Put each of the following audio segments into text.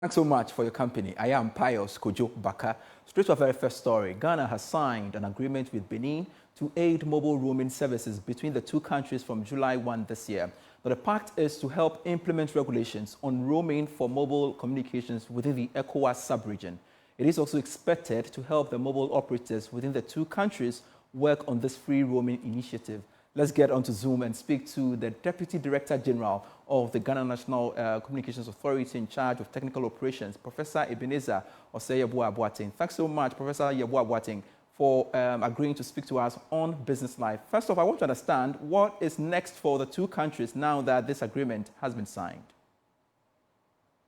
Thanks so much for your company. I am Pius Kojo Baka. Straight to our very first story. Ghana has signed an agreement with Benin to aid mobile roaming services between the two countries from July 1 this year. Now, the pact is to help implement regulations on roaming for mobile communications within the ECOWAS sub-region. It is also expected to help the mobile operators within the two countries work on this free roaming initiative. Let's get onto Zoom and speak to the Deputy Director General of the Ghana National Communications Authority in charge of technical operations, Professor Ebenezer Osei-Yeboah-Boateng. Thanks so much, Professor Yeboah-Boateng, for agreeing to speak to us on Business Live. First off, I want to understand what is next for the two countries now that this agreement has been signed.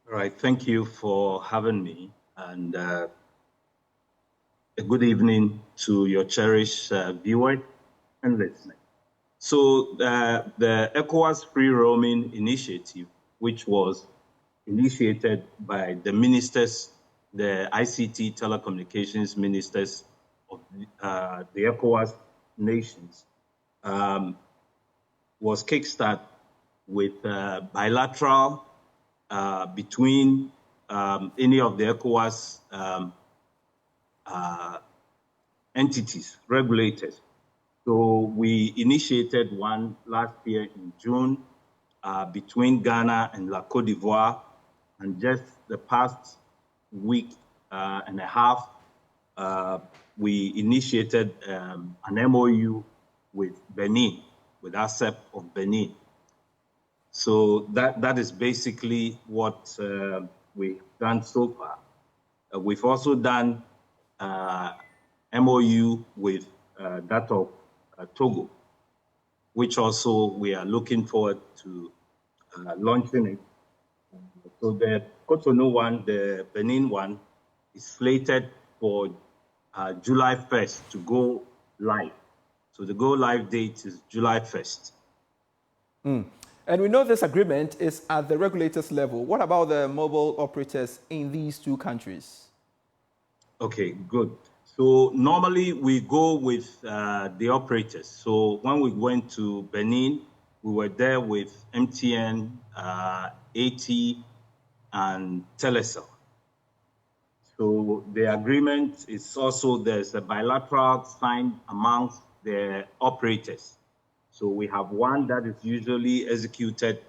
All right, thank you for having me, and a good evening to your cherished viewers and listeners. So the ECOWAS free roaming initiative, which was initiated by the ministers, the ICT telecommunications ministers of the ECOWAS nations, was kickstarted with bilateral between any of the ECOWAS entities, regulators. So we initiated one last year in June between Ghana and La Côte d'Ivoire, and just the past week and a half, we initiated an MOU with Benin, with ASEP of Benin. So that is basically what we've done so far. We've also done MOU with that of Togo, which also we are looking forward to launching it. So the Cotonou one, the Benin one, is slated for July 1st to go live. So the go live date is July 1st. And we know this agreement is at the regulators level. What about the mobile operators in these two countries? Okay, good. So normally we go with the operators. So when we went to Benin, we were there with MTN, AT, and Telecel. So the agreement is also, there's a bilateral signed amongst the operators. So we have one that is usually executed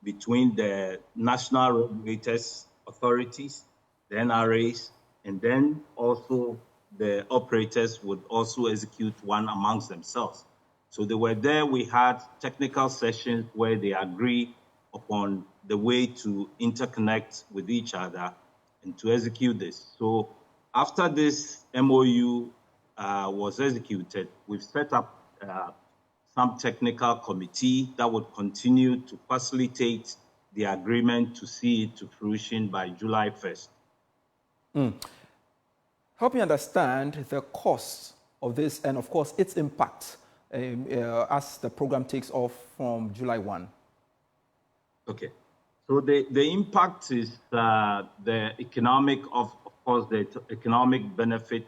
between the national regulators, authorities, the NRAs, and then also the operators would also execute one amongst themselves. So they were there, we had technical sessions where they agree upon the way to interconnect with each other and to execute this. So after this MOU was executed, we've set up some technical committee that would continue to facilitate the agreement to see it to fruition by July 1st. Help me understand the cost of this and, of course, its impact as the program takes off from July 1. Okay. So the impact is the economic, of course, the economic benefit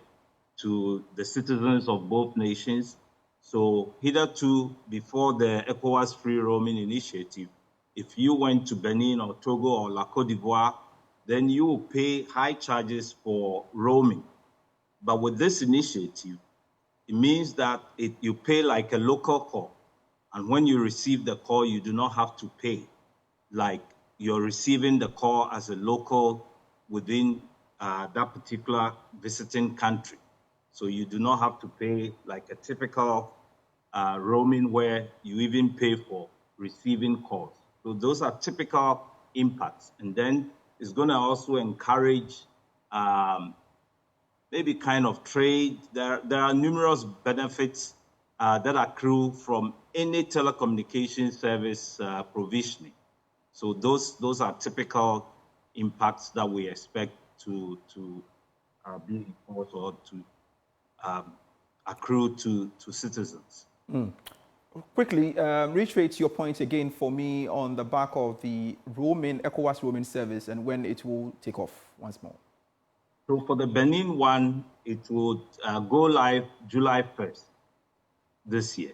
to the citizens of both nations. So hitherto, before the ECOWAS free roaming initiative, if you went to Benin or Togo or La Côte d'Ivoire, then you will pay high charges for roaming. But with this initiative, it means that you pay like a local call. And when you receive the call, you do not have to pay like you're receiving the call as a local within that particular visiting country. So you do not have to pay like a typical roaming where you even pay for receiving calls. So those are typical impacts. And then it's going to also encourage maybe kind of trade. There are numerous benefits that accrue from any telecommunication service provisioning. So those are typical impacts that we expect to be imposed or to accrue to citizens. Quickly, reiterate your point again for me on the back of the roaming, ECOWAS roaming service and when it will take off once more. So for the Benin one, it would go live July 1st this year.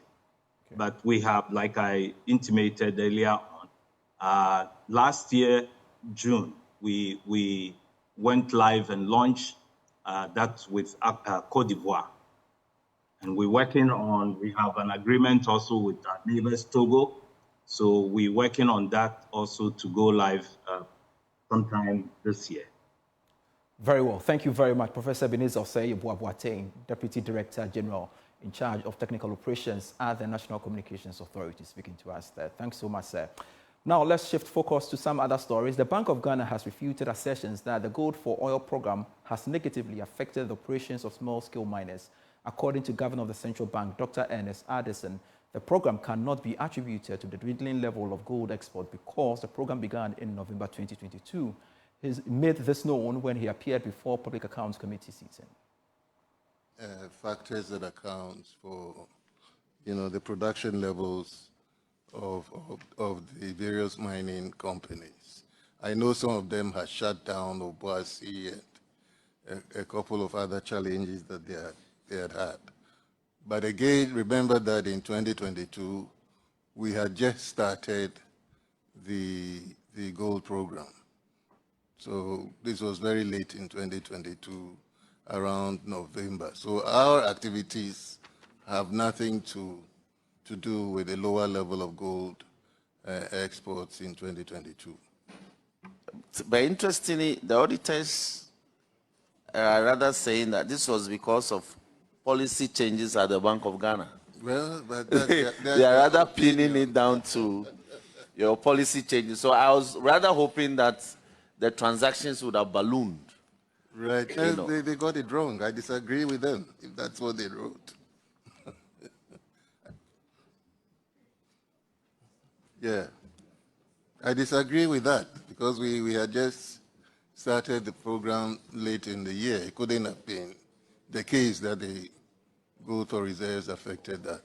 Okay. But we have, like I intimated earlier on, last year, June, we went live and launched that with Cote d'Ivoire. And we have an agreement also with our neighbors, Togo. So we're working on that also to go live sometime this year. Very well. Thank you very much, Professor Ebenezer Osei-Boaboateng, Deputy Director General in charge of technical operations at the National Communications Authority, speaking to us there. Thanks so much, sir. Now, let's shift focus to some other stories. The Bank of Ghana has refuted assertions that the Gold for Oil program has negatively affected the operations of small-scale miners. According to Governor of the Central Bank, Dr. Ernest Addison, the program cannot be attributed to the dwindling level of gold export because the program began in November 2022. He made this known when he appeared before Public Accounts Committee sitting. Factors that accounts for, the production levels of the various mining companies. I know some of them have shut down Obuasi and a couple of other challenges that they had had. But again, remember that in 2022, we had just started the gold program. So this was very late in 2022, around November. So our activities have nothing to do with the lower level of gold exports in 2022. But interestingly, the auditors are rather saying that this was because of policy changes at the Bank of Ghana. Well, but they are rather pinning it down to your policy changes. So I was rather hoping that the transactions would have ballooned. Right. They got it wrong. I disagree with them, if that's what they wrote. Yeah. I disagree with that because we had just started the program late in the year. It couldn't have been the case that the gold or reserves affected that.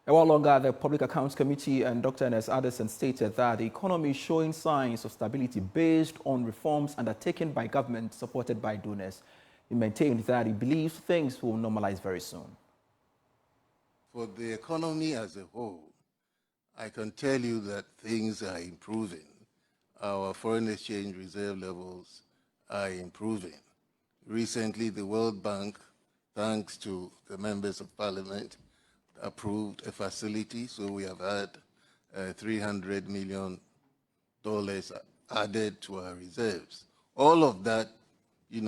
A while longer, the Public Accounts Committee and Dr. Ernest Addison stated that the economy is showing signs of stability based on reforms undertaken by government supported by donors. He maintained that he believes things will normalize very soon. For the economy as a whole, I can tell you that things are improving. Our foreign exchange reserve levels are improving. Recently, the World Bank, thanks to the members of parliament, approved a facility. So we have had $300 million added to our reserves. All of that,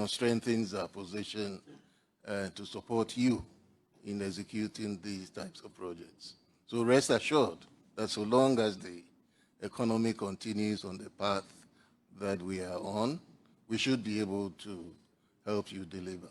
strengthens our position to support you in executing these types of projects. So rest assured that so long as the economy continues on the path that we are on, we should be able to help you deliver.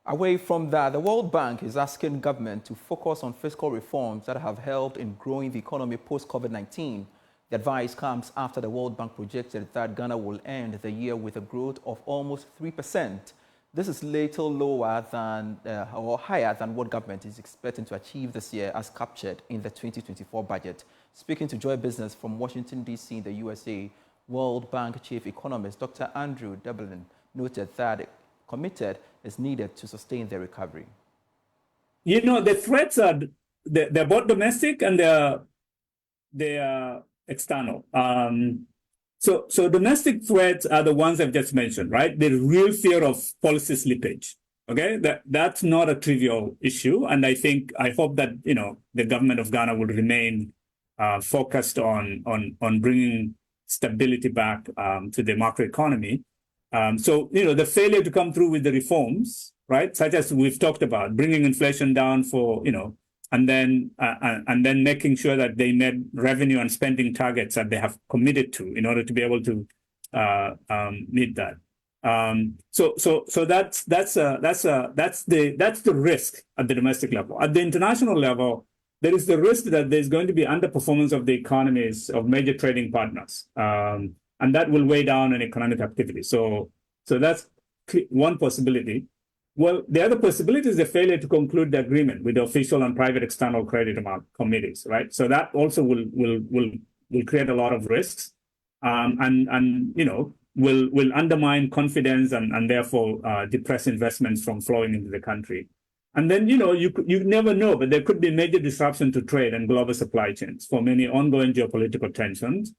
Away from that, the World Bank is asking government to focus on fiscal reforms that have helped in growing the economy post-COVID-19. The advice comes after the World Bank projected that Ghana will end the year with a growth of almost 3%. This is little lower than or higher than what government is expecting to achieve this year as captured in the 2024 budget. Speaking to Joy Business from Washington, D.C. in the USA, World Bank Chief Economist Dr. Andrew Dublin noted that committed is needed to sustain the recovery. The threats are they're both domestic and they're external. So domestic threats are the ones I've just mentioned, right? The real fear of policy slippage. Okay, that's not a trivial issue, and I hope that the government of Ghana will remain focused on bringing stability back to the macroeconomy. So the failure to come through with the reforms, right, such as we've talked about, bringing inflation down and then making sure that they met revenue and spending targets that they have committed to in order to be able to meet that. So that's the risk at the domestic level. At the international level, there is the risk that there's going to be underperformance of the economies of major trading partners, and that will weigh down on economic activity. So that's one possibility. Well, the other possibility is the failure to conclude the agreement with the official and private external credit committees, right? So that also will create a lot of risks, and will undermine confidence and therefore depress investments from flowing into the country. And then you never know, but there could be major disruption to trade and global supply chains for many ongoing geopolitical tensions.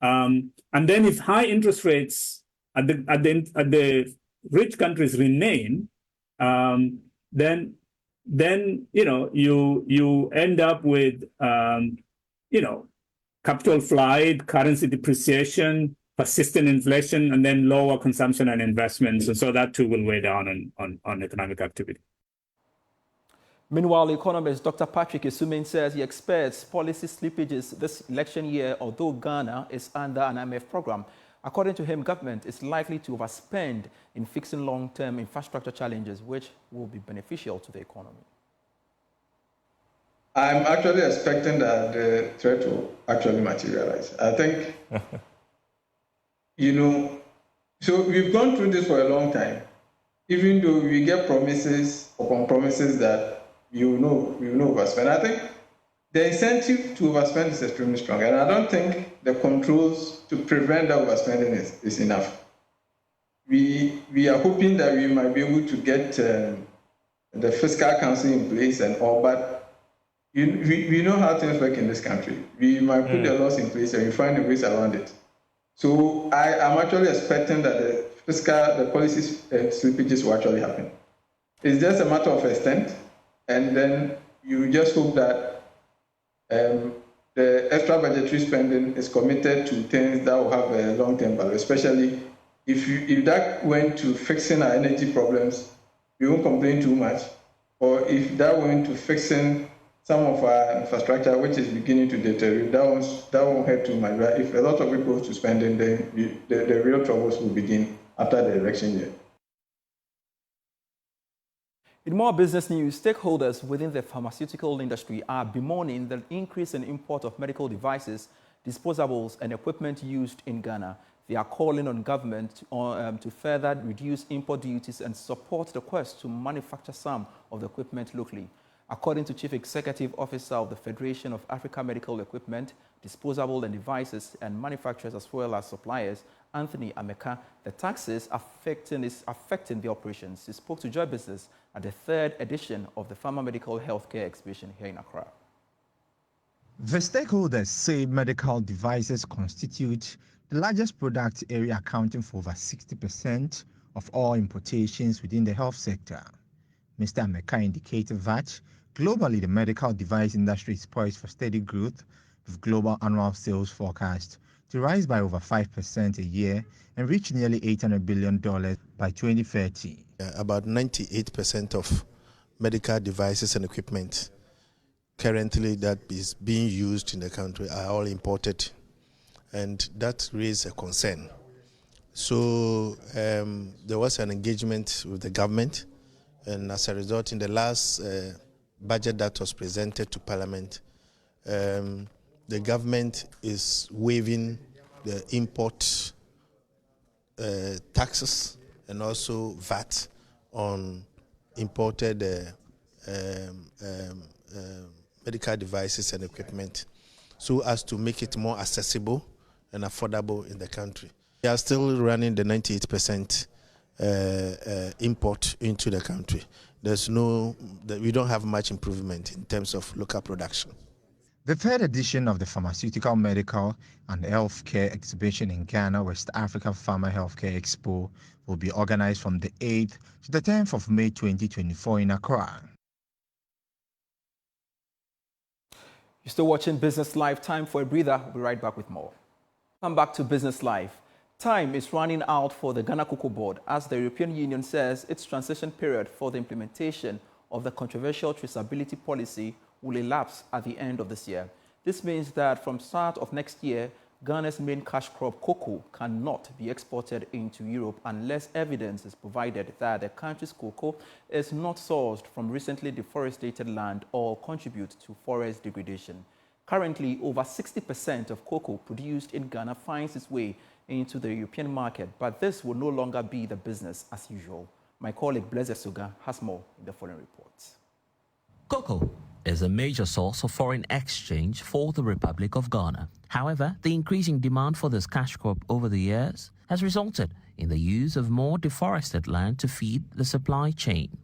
And then if high interest rates at the rich countries remain, then you end up with capital flight, currency depreciation, persistent inflation, and then lower consumption and investments. And so that too will weigh down on economic activity. Meanwhile, economist Dr. Patrick Isumin says he expects policy slippages this election year, although Ghana is under an IMF program. According to him, government is likely to overspend in fixing long-term infrastructure challenges, which will be beneficial to the economy. I'm actually expecting that the threat will actually materialize. I think, so we've gone through this for a long time. Even though we get promises upon promises that we will overspend. I think the incentive to overspend is extremely strong, and I don't think the controls to prevent that overspending is enough. We are hoping that we might be able to get the fiscal council in place and all, but we know how things work in this country. We might put the laws in place and we find the ways around it. So I am actually expecting that the policy slippages will actually happen. It's just a matter of extent, and then you just hope that the extra budgetary spending is committed to things that will have a long-term value, especially if that went to fixing our energy problems, we won't complain too much, or if that went to fixing some of our infrastructure, which is beginning to deteriorate, that won't hurt too much. But if a lot of it goes to spending, then the real troubles will begin after the election year. In more business news, stakeholders within the pharmaceutical industry are bemoaning the increase in import of medical devices, disposables, and equipment used in Ghana. They are calling on government to further reduce import duties and support the quest to manufacture some of the equipment locally. According to Chief Executive Officer of the Federation of Africa Medical Equipment, Disposable and Devices and Manufacturers as well as suppliers, Anthony Ameka, the taxes is affecting the operations. He spoke to Joy Business at the third edition of the Pharma Medical Healthcare Exhibition here in Accra. The stakeholders say medical devices constitute the largest product area, accounting for over 60% of all importations within the health sector. Mr. Ameka indicated that globally the medical device industry is poised for steady growth, with global annual sales forecast to rise by over 5% a year and reach nearly $800 billion by 2030. About 98% of medical devices and equipment currently that is being used in the country are all imported, and that raised a concern. So there was an engagement with the government, and as a result, in the last budget that was presented to Parliament, the government is waiving the import taxes and also VAT on imported medical devices and equipment, so as to make it more accessible and affordable in the country. We are still running the 98% import into the country. We don't have much improvement in terms of local production. The third edition of the Pharmaceutical, Medical and Healthcare Exhibition in Ghana, West Africa Pharma Healthcare Expo, will be organized from the 8th to the 10th of May 2024 in Accra. You're still watching Business Live. Time for a breather. We'll be right back with more. Come back to Business Live. Time is running out for the Ghana Cocoa Board as the European Union says its transition period for the implementation of the controversial traceability policy will elapse at the end of this year. This means that from start of next year, Ghana's main cash crop, cocoa, cannot be exported into Europe unless evidence is provided that the country's cocoa is not sourced from recently deforested land or contribute to forest degradation. Currently, over 60% of cocoa produced in Ghana finds its way into the European market, but this will no longer be the business as usual. My colleague Blaise Suga has more in the following reports. Cocoa is a major source of foreign exchange for the Republic of Ghana. However, the increasing demand for this cash crop over the years has resulted in the use of more deforested land to feed the supply chain.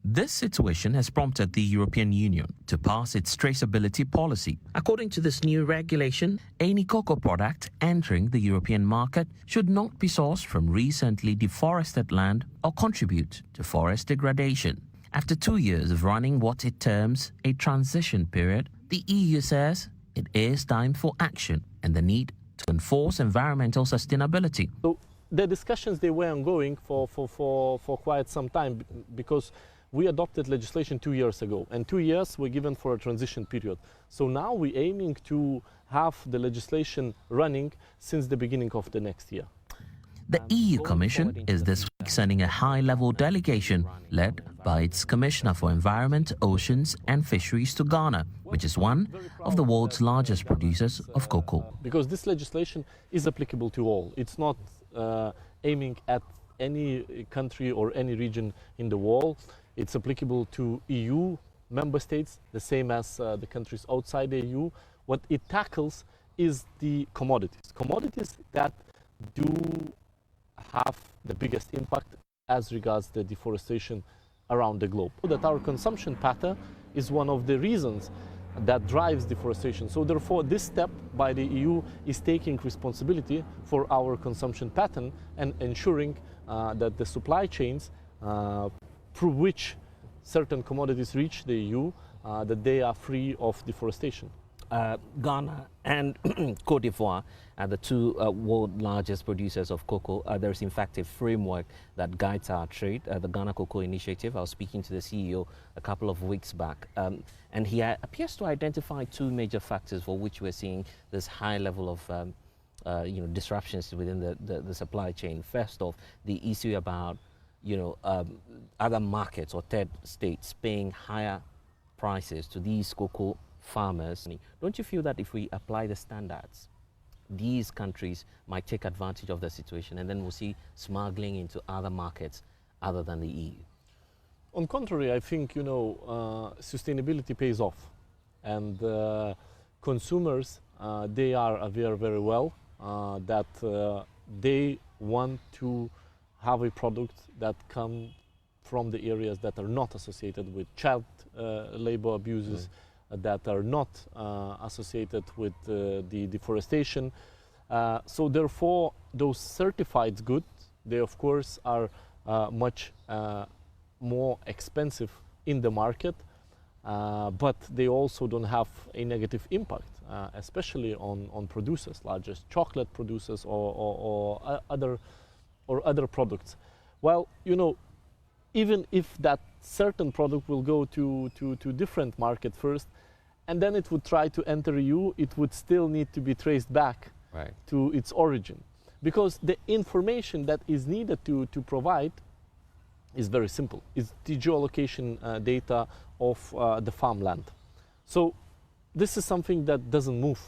This situation has prompted the European Union to pass its traceability policy. According to this new regulation, any cocoa product entering the European market should not be sourced from recently deforested land or contribute to forest degradation. After 2 years of running what it terms a transition period, the EU says it is time for action and the need to enforce environmental sustainability. So the discussions, they were ongoing for quite some time, because we adopted legislation 2 years ago, and 2 years were given for a transition period. So now we're aiming to have the legislation running since the beginning of the next year. The EU Commission is this week sending a high-level delegation led by its Commissioner for Environment, Oceans and Fisheries to Ghana, which is one of the world's largest producers of cocoa. Because this legislation is applicable to all. It's not aiming at any country or any region in the world. It's applicable to EU member states, the same as the countries outside the EU. What it tackles is the commodities that do have the biggest impact as regards the deforestation around the globe. That our consumption pattern is one of the reasons that drives deforestation. So therefore, this step by the EU is taking responsibility for our consumption pattern and ensuring that the supply chains through which certain commodities reach the EU, that they are free of deforestation. Ghana and Cote d'Ivoire are the two world largest producers of cocoa. There's in fact a framework that guides our trade, the Ghana Cocoa Initiative. I was speaking to the CEO a couple of weeks back, and he appears to identify two major factors for which we're seeing this high level of disruptions within the supply chain. First off, the issue about other markets or third states paying higher prices to these cocoa farmers. Don't you feel that if we apply the standards, these countries might take advantage of the situation and then we'll see smuggling into other markets other than the EU? On contrary, I think sustainability pays off, and consumers they are aware very well that they want to have a product that comes from the areas that are not associated with child labor abuses, that are not associated with the deforestation. So therefore, those certified goods, they of course are much more expensive in the market, but they also don't have a negative impact, especially on producers, largest chocolate producers or other products. Well, even if that certain product will go to different market first, and then it would try to enter EU, it would still need to be traced back to its origin. Because the information that is needed to provide is very simple. It's the geolocation data of the farmland. So this is something that doesn't move.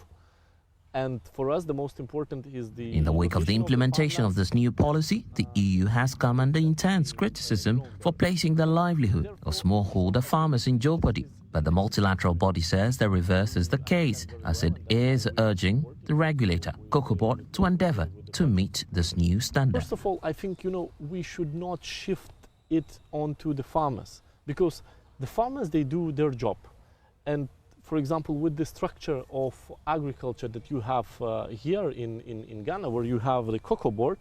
And for us, the most important is the... In the wake of the implementation of this new policy, the EU has come under intense criticism for placing the livelihood of smallholder farmers in jeopardy. But the multilateral body says the reverse is the case, as it is urging the regulator, Cocoa Board, to endeavor to meet this new standard. First of all, I think, we should not shift it onto the farmers, because the farmers, they do their job. And for example, with the structure of agriculture that you have here in Ghana, where you have the Cocoa Board,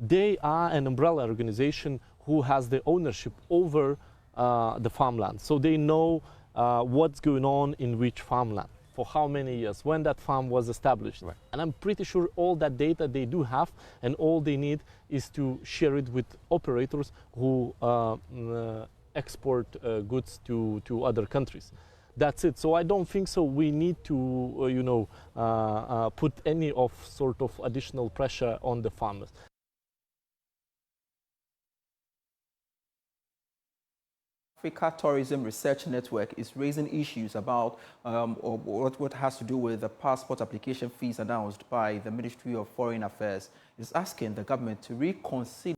they are an umbrella organization who has the ownership over the farmland. So they know what's going on in which farmland, for how many years, when that farm was established. Right. And I'm pretty sure all that data they do have, and all they need is to share it with operators who export goods to other countries. That's it. So I don't think so we need to, put any of sort of additional pressure on the farmers. Africa Tourism Research Network is raising issues about what has to do with the passport application fees announced by the Ministry of Foreign Affairs. It's asking the government to reconsider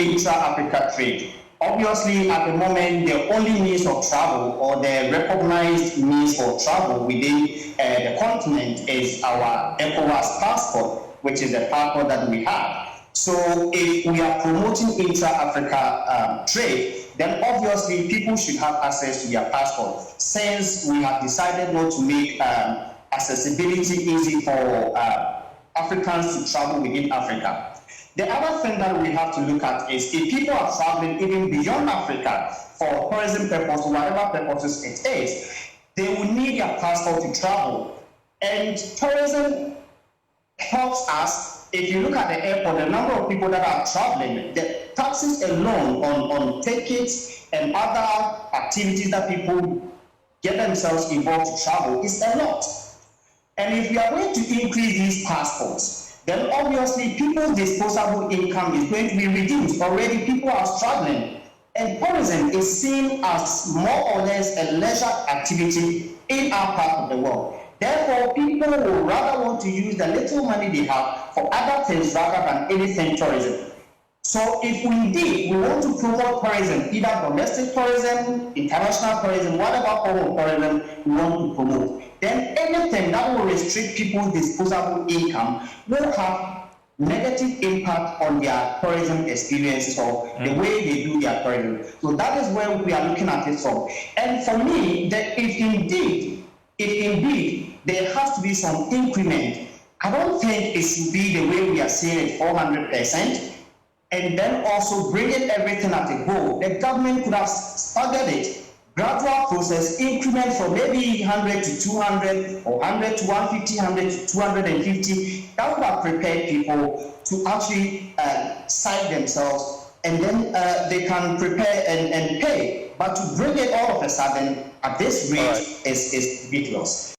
intra-Africa trade. Obviously, at the moment, the only means of travel or the recognized means for travel within the continent is our ECOWAS passport, which is the passport that we have. So if we are promoting intra-Africa trade, then obviously people should have access to their passport. Since we have decided not to make accessibility easy for Africans to travel within Africa. The other thing that we have to look at is if people are traveling even beyond Africa for tourism purposes, whatever purposes it is, they will need their passport to travel. And tourism helps us. If you look at the airport, the number of people that are traveling, the taxes alone on tickets and other activities that people get themselves involved to travel is a lot. And if we are going to increase these passports, then obviously people's disposable income is going to be reduced. Already people are struggling. And tourism is seen as more or less a leisure activity in our part of the world. Therefore, people will rather want to use the little money they have for other things rather than anything tourism. So if we want to promote tourism, either domestic tourism, international tourism, whatever form of tourism we want to promote, then anything that will restrict people's disposable income will have negative impact on their tourism experiences or the way they do their tourism. So that is where we are looking at it from. And for me, that if indeed there has to be some increment, I don't think it should be the way we are seeing it, 400%. And then also bringing everything at a go. The government could have staggered it, gradual process, increment from maybe 100 to 200, or 100 to 150, 100 to 250. That would have prepared people to actually cite themselves, and then they can prepare and pay. But to bring it all of a sudden at this rate is ridiculous.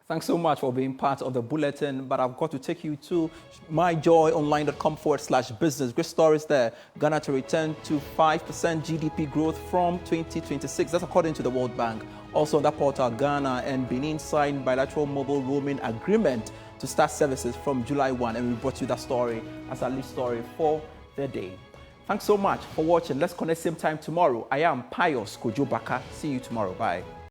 Thanks so much for being part of the bulletin, but I've got to take you to myjoyonline.com/business. Great stories there. Ghana to return to 5% GDP growth from 2026. That's according to the World Bank. Also on that portal, Ghana and Benin signed bilateral mobile roaming agreement to start services from July 1, and we brought you that story as our lead story for the day. Thanks so much for watching. Let's connect same time tomorrow. I am Pius Kojo Baka. See you tomorrow. Bye.